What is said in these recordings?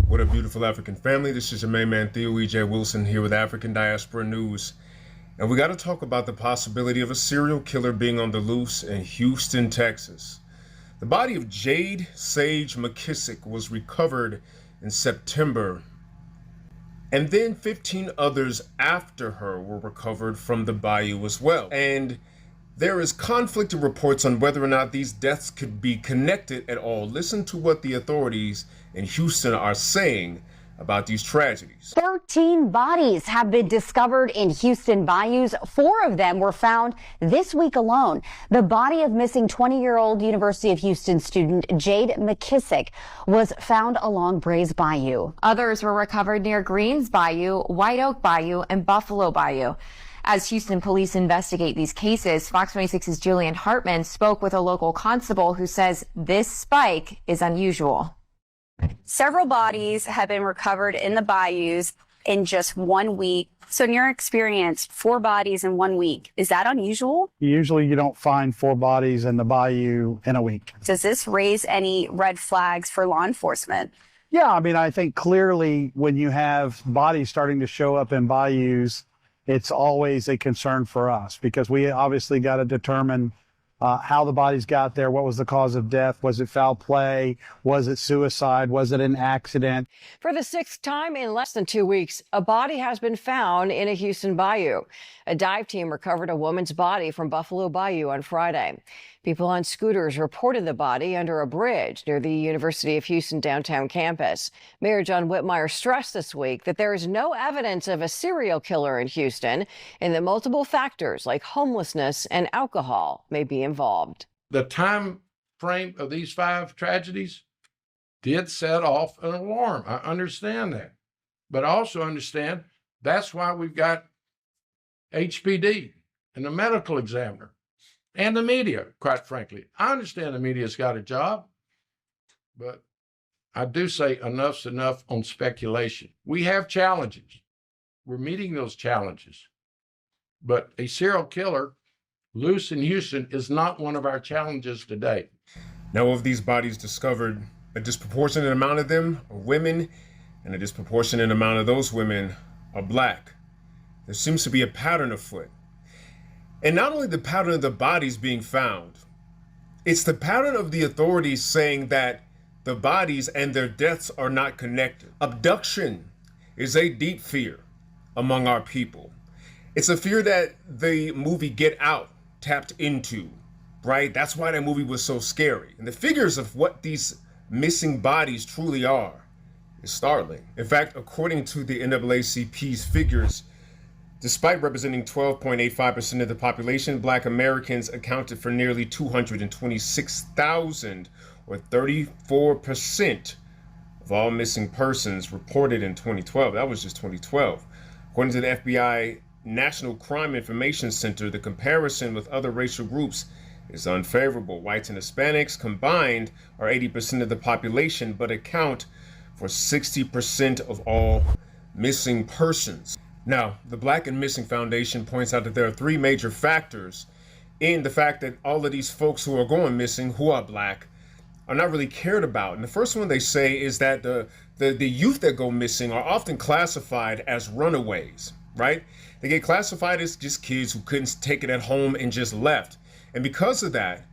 What a beautiful African family. This is your main man, Theo Wilson, here with African Diaspora News. And we got to talk about the possibility of a serial killer being on the loose in Houston, Texas. The body of Jade Sage McKissick was recovered in September, and then 15 others after her were recovered from the bayou as well. And there is conflicting reports on whether or not these deaths could be connected at all. Listen to what the authorities in Houston are saying about these tragedies. 13 bodies have been discovered in Houston bayous. 4 of them were found this week alone. The body of missing 20-year-old University of Houston student Jade McKissick was found along Brays Bayou. Others were recovered near Greens Bayou, White Oak Bayou, and Buffalo Bayou. As Houston police investigate these cases, Fox 26's Julian Hartman spoke with a local constable who says this spike is unusual. Several bodies have been recovered in the bayous in just 1 week. So in your experience, 4 bodies in 1 week, is that unusual? Usually you don't find 4 bodies in the bayou in a week. Does this raise any red flags for law enforcement? Yeah, I mean, I think clearly when you have bodies starting to show up in bayous, it's always a concern for us because we obviously got to determine how the bodies got there, what was the cause of death, was it foul play, was it suicide, was it an accident? For the 6th time in less than 2 weeks, a body has been found in a Houston bayou. A dive team recovered a woman's body from Buffalo Bayou on Friday. People on scooters reported the body under a bridge near the University of Houston downtown campus. Mayor John Whitmire stressed this week that there is no evidence of a serial killer in Houston and that multiple factors like homelessness and alcohol may be involved. The time frame of these 5 tragedies did set off an alarm. I understand that. But I also understand that's why we've got HPD and the medical examiner and the media, quite frankly. I understand the media's got a job, but I do say enough's enough on speculation. We have challenges. We're meeting those challenges. But a serial killer loose in Houston is not one of our challenges today. Now, of these bodies discovered, a disproportionate amount of them are women, and a disproportionate amount of those women are black. There seems to be a pattern afoot. And not only the pattern of the bodies being found, it's the pattern of the authorities saying that the bodies and their deaths are not connected. Abduction is a deep fear among our people. It's a fear that the movie Get Out tapped into, right? That's why that movie was so scary. And the figures of what these missing bodies truly are is startling. In fact, according to the NAACP's figures, despite representing 12.85% of the population, Black Americans accounted for nearly 226,000, or 34% of all missing persons reported in 2012. That was just 2012. According to the FBI National Crime Information Center, the comparison with other racial groups is unfavorable. Whites and Hispanics combined are 80% of the population, but account for 60% of all missing persons. Now, the Black and Missing Foundation points out that there are 3 major factors in the fact that all of these folks who are going missing, who are Black, are not really cared about. And the first one they say is that the youth that go missing are often classified as runaways, right? They get classified as just kids who couldn't take it at home and just left. And because of that,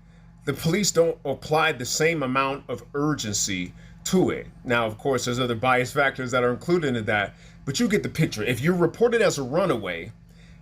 the police don't apply the same amount of urgency to it. Now, of course, there's other bias factors that are included in that, but you get the picture. If you're reported as a runaway,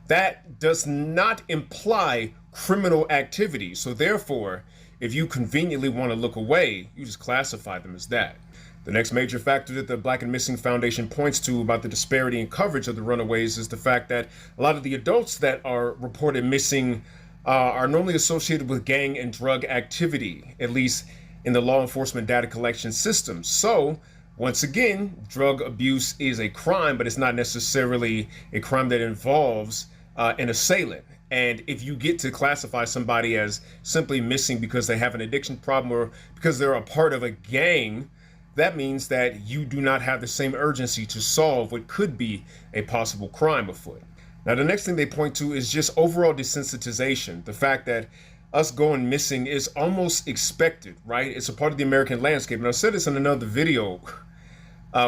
that does not imply criminal activity. So therefore, if you conveniently want to look away, you just classify them as that. The next major factor that the Black and Missing Foundation points to about the disparity in coverage of the runaways is the fact that a lot of the adults that are reported missing are normally associated with gang and drug activity, at least in the law enforcement data collection system. So once again, drug abuse is a crime, but it's not necessarily a crime that involves an assailant. And if you get to classify somebody as simply missing because they have an addiction problem or because they're a part of a gang, that means that you do not have the same urgency to solve what could be a possible crime afoot. Now, the next thing they point to is just overall desensitization. The fact that us going missing is almost expected, right? It's a part of the American landscape. And I said this in another video,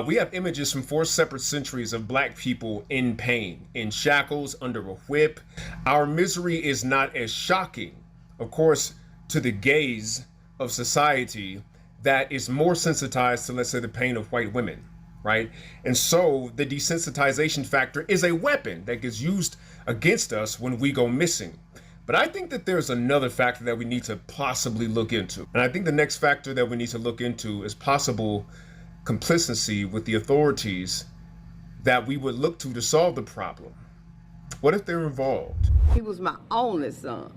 We have images from 4 separate centuries of black people in pain, in shackles, under a whip. Our misery is not as shocking, of course, to the gaze of society that is more sensitized to, let's say, the pain of white women, right? And so the desensitization factor is a weapon that gets used against us when we go missing. But I think that there's another factor that we need to possibly look into. And I think the next factor that we need to look into is possible complicity with the authorities that we would look to solve the problem. What if they're involved? He was my only son.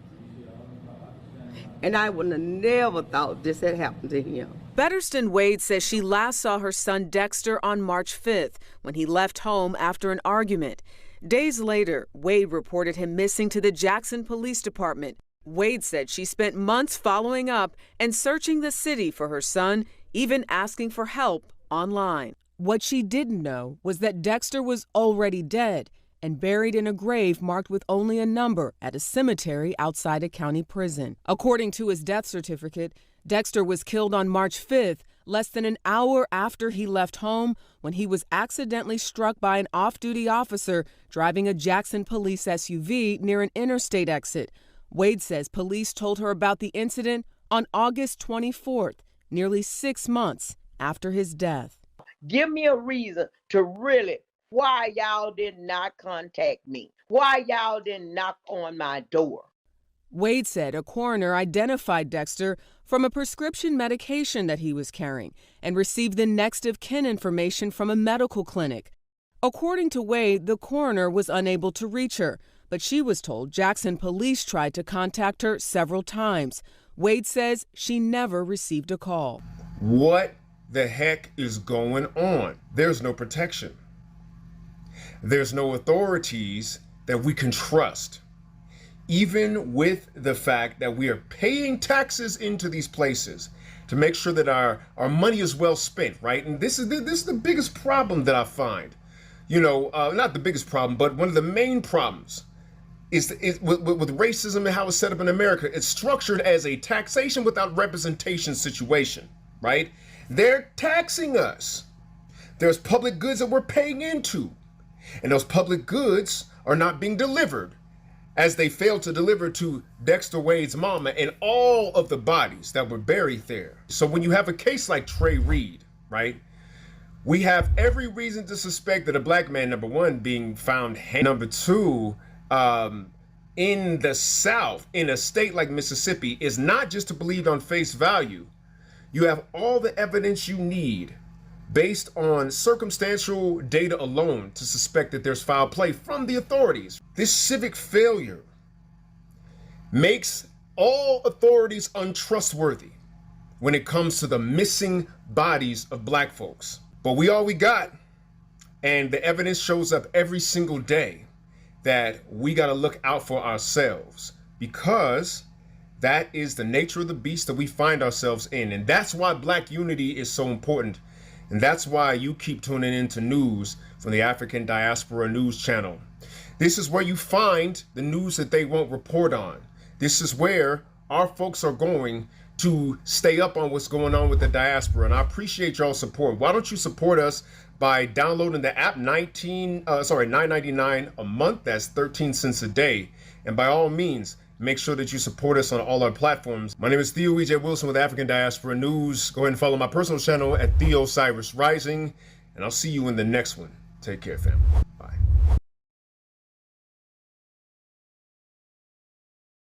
And I would have never thought this had happened to him. Betterston Wade says she last saw her son Dexter on March 5th when he left home after an argument. Days later, Wade reported him missing to the Jackson Police Department. Wade said she spent months following up and searching the city for her son, even asking for help online. What she didn't know was that Dexter was already dead and buried in a grave marked with only a number at a cemetery outside a county prison. According to his death certificate, Dexter was killed on March 5th, less than an hour after he left home, when he was accidentally struck by an off-duty officer driving a Jackson police SUV near an interstate exit. Wade says police told her about the incident on August 24th, nearly 6 months after his death. Give me a reason to really why y'all did not contact me, why y'all didn't knock on my door. Wade said a coroner identified Dexter from a prescription medication that he was carrying and received the next of kin information from a medical clinic. According to Wade, the coroner was unable to reach her, but she was told Jackson police tried to contact her several times. Wade says she never received a call. What the heck is going on? There's no protection. There's no authorities that we can trust. Even with the fact that we are paying taxes into these places to make sure that our money is well spent, right? And this is the biggest problem that I find. You know, not the biggest problem, but one of the main problems is with racism and how it's set up in America. It's structured as a taxation without representation situation, right? They're taxing us. There's public goods that we're paying into, and those public goods are not being delivered, as they failed to deliver to Dexter Wade's mama and all of the bodies that were buried there. So when you have a case like Trey Reed, right, we have every reason to suspect that a black man, number one, being found, number two, in the South, in a state like Mississippi, is not just to believe on face value. You have all the evidence you need based on circumstantial data alone to suspect that there's foul play from the authorities. This civic failure makes all authorities untrustworthy when it comes to the missing bodies of black folks. But we all we got, and the evidence shows up every single day that we got to look out for ourselves, because that is the nature of the beast that we find ourselves in. And that's why black unity is so important. And that's why you keep tuning into news from the African Diaspora News Channel. This is where you find the news that they won't report on. This is where our folks are going to stay up on what's going on with the diaspora. And I appreciate y'all's support. Why don't you support us by downloading the app, $9.99 a month. That's 13 cents a day. And by all means, make sure that you support us on all our platforms. My name is Theo Wilson with African Diaspora News. Go ahead and follow my personal channel at Theo Cyrus Rising, and I'll see you in the next one. Take care, family.